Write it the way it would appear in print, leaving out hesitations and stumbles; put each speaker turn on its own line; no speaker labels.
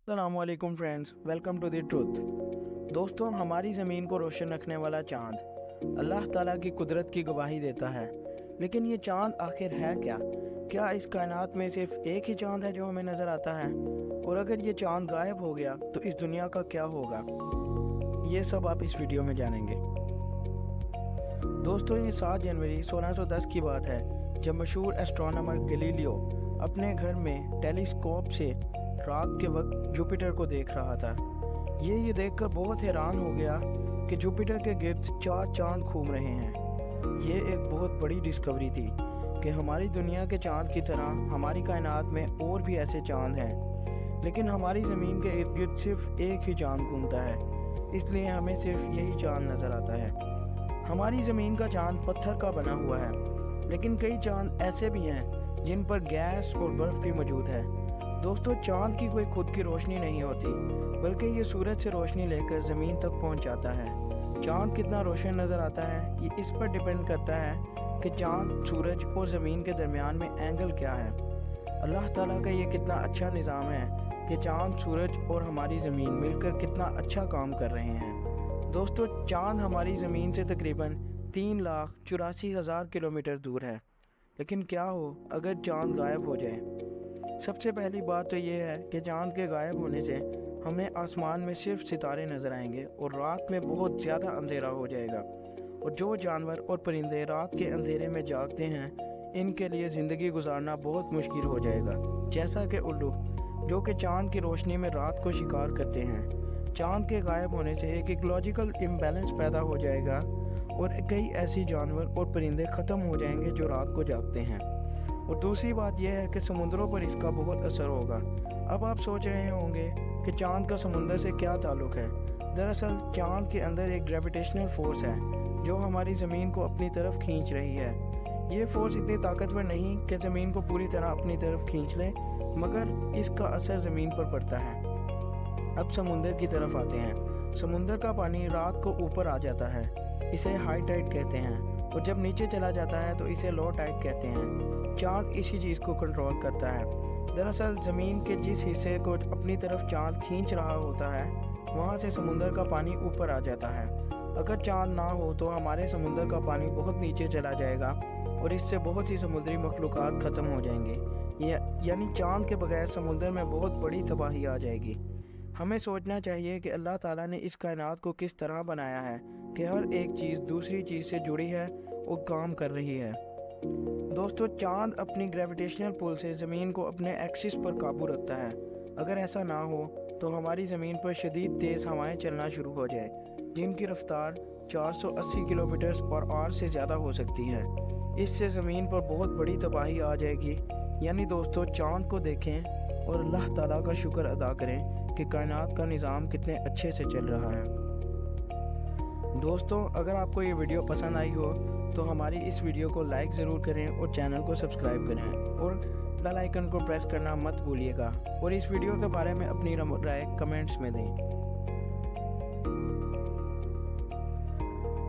अस्सलाम वालेकुम friends, welcome to the truth. दोस्तों, हमारी ज़मीन को रोशन रखने वाला चाँद अल्लाह ताला की कुदरत की गवाही देता है। लेकिन ये चाँद आखिर है क्या? क्या इस कायनात में सिर्फ एक ही चाँद है जो हमें नज़र आता है? और अगर ये चाँद गायब हो गया तो इस दुनिया का क्या होगा? ये सब आप इस वीडियो में जानेंगे। दोस्तों, ये 7 जनवरी 1610 की बात है जब मशहूर एस्ट्रोनॉमर गैलीलियो अपने घर में टेलीस्कोप से रात के वक्त जुपिटर को देख रहा था। ये देखकर बहुत हैरान हो गया कि जुपिटर के गिर्द 4 चांद घूम रहे हैं। ये एक बहुत बड़ी डिस्कवरी थी कि हमारी दुनिया के चांद की तरह हमारी कायनात में और भी ऐसे चांद हैं, लेकिन हमारी ज़मीन के इर्द गिर्द सिर्फ एक ही चांद घूमता है, इसलिए हमें सिर्फ यही चांद नज़र आता है। हमारी ज़मीन का चांद पत्थर का बना हुआ है, लेकिन कई चांद ऐसे भी हैं जिन पर गैस और बर्फ़ भी मौजूद है। दोस्तों, चांद की कोई खुद की रोशनी नहीं होती, बल्कि ये सूरज से रोशनी लेकर ज़मीन तक पहुंच जाता है। चांद कितना रोशन नज़र आता है ये इस पर डिपेंड करता है कि चांद, सूरज और ज़मीन के दरमियान में एंगल क्या है। अल्लाह ताला का ये कितना अच्छा निज़ाम है कि चांद, सूरज और हमारी ज़मीन मिलकर कितना अच्छा काम कर रहे हैं। दोस्तों, चांद हमारी ज़मीन से तकरीबन 3,84,000 किलोमीटर दूर है। लेकिन क्या हो अगर चांद गायब हो जाए? सबसे पहली बात तो ये है कि चांद के गायब होने से हमें आसमान में सिर्फ सितारे नज़र आएंगे और रात में बहुत ज़्यादा अंधेरा हो जाएगा। और जो जानवर और परिंदे रात के अंधेरे में जागते हैं, इनके लिए ज़िंदगी गुजारना बहुत मुश्किल हो जाएगा। जैसा कि उल्लू, जो कि चांद की रोशनी में रात को शिकार करते हैं। चांद के गायब होने से एक इकोलॉजिकल इम्बैलेंस पैदा हो जाएगा और कई ऐसी जानवर और परिंदे ख़त्म हो जाएंगे जो रात को जागते हैं। और दूसरी बात यह है कि समुद्रों पर इसका बहुत असर होगा। अब आप सोच रहे होंगे कि चांद का समुंदर से क्या ताल्लुक़ है। दरअसल चांद के अंदर एक ग्रेविटेशनल फोर्स है जो हमारी ज़मीन को अपनी तरफ खींच रही है। ये फोर्स इतनी ताकतवर नहीं कि ज़मीन को पूरी तरह अपनी तरफ खींच ले, मगर इसका असर ज़मीन पर पड़ता है। अब समुंदर की तरफ आते हैं। समुंदर का पानी रात को ऊपर आ जाता है, इसे हाई टाइड कहते हैं, और जब नीचे चला जाता है तो इसे लो टाइड कहते हैं। चांद इसी चीज़ को कंट्रोल करता है। दरअसल ज़मीन के जिस हिस्से को अपनी तरफ चांद खींच रहा होता है, वहाँ से समुंदर का पानी ऊपर आ जाता है। अगर चांद ना हो तो हमारे समुंदर का पानी बहुत नीचे चला जाएगा और इससे बहुत सी समुद्री मखलूक़ात ख़त्म हो जाएंगे। यानी चांद के बगैर समुंदर में बहुत बड़ी तबाही आ जाएगी। हमें सोचना चाहिए कि अल्लाह ताला ने इस कायनात को किस तरह बनाया है कि हर एक चीज़ दूसरी चीज़ से जुड़ी है और काम कर रही है। दोस्तों, चांद अपनी ग्रेविटेशनल पुल से ज़मीन को अपने एक्सिस पर काबू रखता है। अगर ऐसा ना हो तो हमारी ज़मीन पर शदीद तेज़ हवाएं चलना शुरू हो जाए, जिनकी रफ्तार 480 किलोमीटर पर आवर से ज़्यादा हो सकती है। इससे ज़मीन पर बहुत बड़ी तबाही आ जाएगी। यानी दोस्तों, चांद को देखें और अल्लाह ताला का शुक्र अदा करें कि कायनात का निज़ाम कितने अच्छे से चल रहा है। दोस्तों, अगर आपको ये वीडियो पसंद आई हो तो हमारी इस वीडियो को लाइक ज़रूर करें और चैनल को सब्सक्राइब करें और बेल आइकन को प्रेस करना मत भूलिएगा। और इस वीडियो के बारे में अपनी राय कमेंट्स में दें।